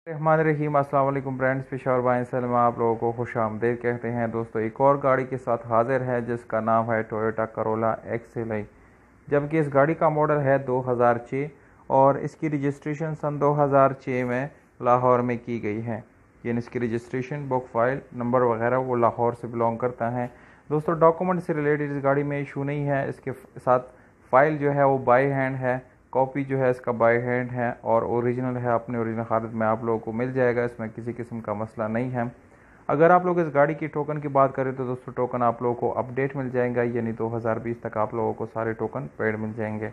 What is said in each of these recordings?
रहमान रहीम अस्सलाम वालेकुम फ्रेंड्स, पेशावर भाई सलम आप लोगों को खुश आमदीद कहते हैं। दोस्तों, एक और गाड़ी के साथ हाजिर है जिसका नाम है टोयोटा करोला XLI। जबकि इस गाड़ी का मॉडल है 2006 और इसकी रजिस्ट्रेशन सन 2006 में लाहौर में की गई है। यानी इसकी रजिस्ट्रेशन बुक फाइल नंबर वगैरह वो लाहौर से बिलोंग करता है। दोस्तों, डॉक्यूमेंट से रिलेटेड इस गाड़ी में इशू नहीं है। इसके साथ फाइल जो है वो बाई हैंड है, कॉपी जो है इसका बाय हैंड है और ओरिजिनल है, अपने ओरिजिनल हालत में आप लोगों को मिल जाएगा। इसमें किसी किस्म का मसला नहीं है। अगर आप लोग इस गाड़ी की टोकन की बात करें तो दोस्तों, टोकन आप लोगों को अपडेट मिल जाएगा, यानी 2020 तक आप लोगों को सारे टोकन पेड मिल जाएंगे।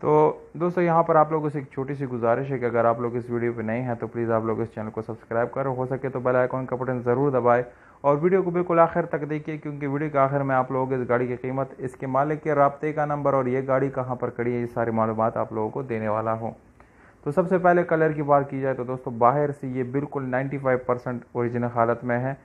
तो दोस्तों, यहाँ पर आप लोगों से एक छोटी सी गुजारिश है कि अगर आप लोग इस वीडियो पे नए हैं तो प्लीज़ आप लोग इस चैनल को सब्सक्राइब करो, हो सके तो बेल आइकॉन का बटन ज़रूर दबाएं और वीडियो को बिल्कुल आखिर तक देखिए, क्योंकि वीडियो के आखिर में आप लोगों को इस गाड़ी की कीमत, इसके मालिक के राब्ते का नंबर और ये गाड़ी कहाँ पर खड़ी है, ये सारी मालूमात आप लोगों को देने वाला हूँ। तो सबसे पहले कलर की बात की जाए तो दोस्तों, बाहर से ये बिल्कुल 95% ओरिजिनल हालत में है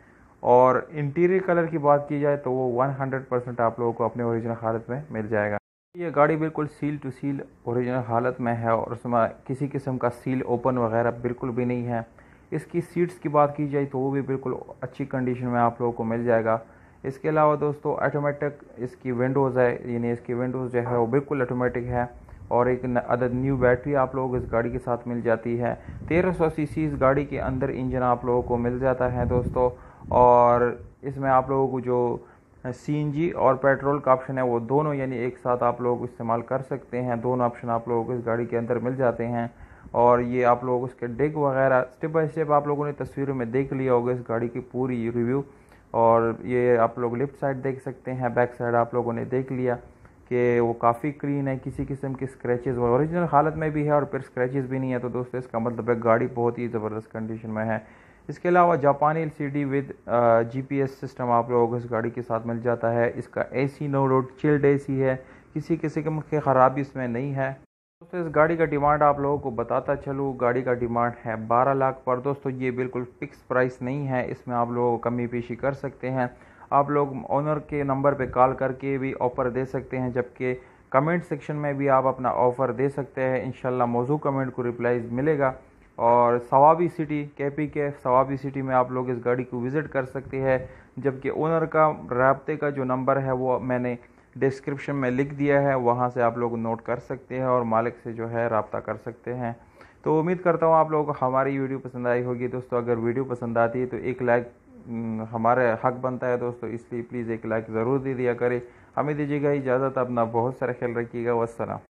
और इंटीरियर कलर की बात की जाए तो वो 100% आप लोगों को अपने ओरिजिनल हालत में मिल जाएगा। ये गाड़ी बिल्कुल सील टू सील ओरिजिनल हालत में है और उसमें किसी किस्म का सील ओपन वगैरह बिल्कुल भी नहीं है। इसकी सीट्स की बात की जाए तो वो भी बिल्कुल अच्छी कंडीशन में आप लोगों को मिल जाएगा। इसके अलावा दोस्तों, ऑटोमेटिक इसकी विंडोज़ है, यानी इसकी विंडोज़ जो है वो बिल्कुल ऑटोमेटिक है और एक अदद न्यू बैटरी आप लोगों को इस गाड़ी के साथ मिल जाती है। 1300 सीसी इस गाड़ी के अंदर इंजन आप लोगों को मिल जाता है दोस्तों। और इसमें आप लोगों को जो CNG और पेट्रोल का ऑप्शन है वो दोनों, यानी एक साथ आप लोग इस्तेमाल कर सकते हैं। दोनों ऑप्शन आप लोगों को इस गाड़ी के अंदर मिल जाते हैं और ये आप लोग उसके डिग वगैरह स्टेप बाय स्टेप आप लोगों ने तस्वीरों में देख लिया होगा इस गाड़ी की पूरी रिव्यू। और ये आप लोग लेफ़्ट साइड देख सकते हैं, बैक साइड आप लोगों ने देख लिया कि वो काफ़ी क्लीन है, किसी किस्म के स्क्रैचेस ओरिजिनल हालत में भी है और फिर स्क्रैचेस भी नहीं है। तो दोस्तों, इसका मतलब है गाड़ी बहुत ही ज़बरदस्त कंडीशन में है। इसके अलावा जापानी LCD विद GPS सिस्टम आप लोगों को इस गाड़ी के साथ मिल जाता है। इसका AC no road chilled AC है, किसी किस्म की ख़राबी इसमें नहीं है। दोस्तों, इस गाड़ी का डिमांड आप लोगों को बताता चलूँ, गाड़ी का डिमांड है 12 लाख पर। दोस्तों, ये बिल्कुल फिक्स प्राइस नहीं है, इसमें आप लोगों को कमी पेशी कर सकते हैं। आप लोग ओनर के नंबर पे कॉल करके भी ऑफ़र दे सकते हैं, जबकि कमेंट सेक्शन में भी आप अपना ऑफ़र दे सकते हैं। इंशाल्लाह मौजू कमेंट को रिप्लाई मिलेगा। और सवाबी सिटी, KP के सवाबी सिटी में आप लोग इस गाड़ी को विज़िट कर सकते हैं, जबकि ओनर का राब्ते का जो नंबर है वो मैंने डिस्क्रिप्शन में लिख दिया है, वहाँ से आप लोग नोट कर सकते हैं और मालिक से जो है रब्ता कर सकते हैं। तो उम्मीद करता हूँ आप लोगों को हमारी वीडियो पसंद आई होगी। दोस्तों, अगर वीडियो पसंद आती है तो एक लाइक हमारे हक बनता है दोस्तों, इसलिए प्लीज़ एक लाइक ज़रूर दे दिया करें। हमें दीजिएगा इजाज़त, अपना बहुत सारा ख्याल रखिएगा। वस्सलाम।